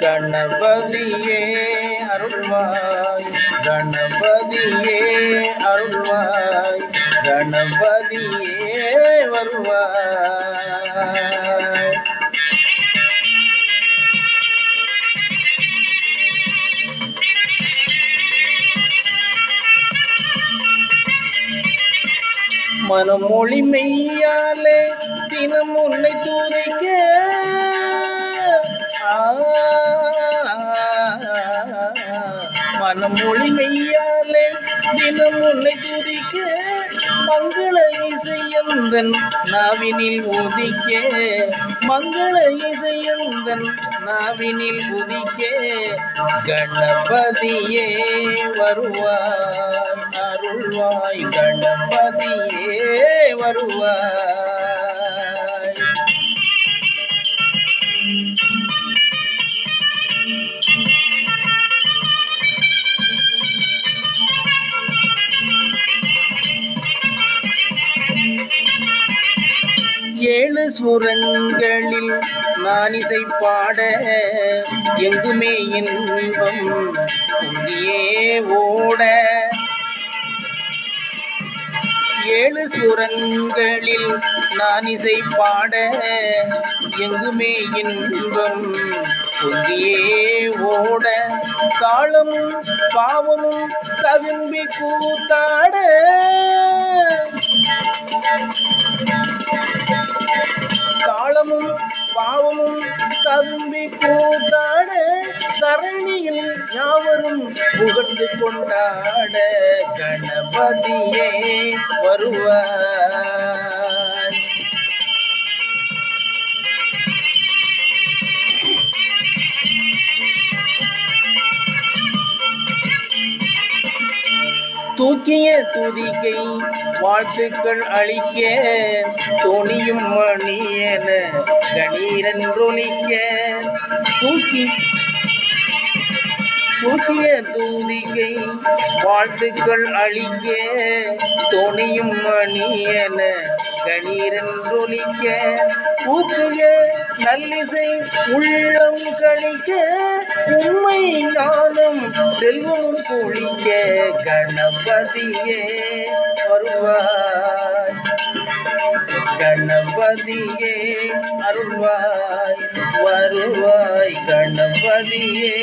கணபதியே அருள்வாய், கணபதியே அருள்வாய், கணபதியே வருவாய். மனமொழி மெய்யாலே தினம் உன்னை தூதிக்க, மனமொழி மெய்யாலே தினம் உன்னை துதிக்க, மங்கள இசையந்தன் நாவினில் உதிக்க, மங்கள இசையந்தன் நாவினில் உதிக்க, கணபதியே வருவாய் அருள்வாய், கணபதியே வருவாய். 7 சுரங்களில் நான் இசை பாட, எங்குமே இன்பம் பொங்கியே ஓட. 7 சுரங்களில் நான் இசை பாட, எங்குமே இன்பம் பொங்கியே ஓட. காலமும் பாவமும் ததும்பி கூத்தாட, காலமும் பாவமும் ததும்பி கூத்தாட, தரணியில் யாவரும் புகழ்ந்து கொண்டாட, கணபதியே வருவாய். தூக்கிய துதிக்கை வாழ்த்துக்கள் அளிக்க, தோணியும் மணியென கணீரென்றொலிக்க. தூக்கிய துதிக்கை வாழ்த்துக்கள் அளிக்க, தோணியும் மணியென கணீரென்றொலிக்க. ஊக்குக நல்லிசை உள்ளம் கழிக்க, உண்மை ஞானம் செல்வம் பொழிக்க, கணபதியே வருவாய், கணபதியே அருள்வாய் வருவாய், கணபதியே.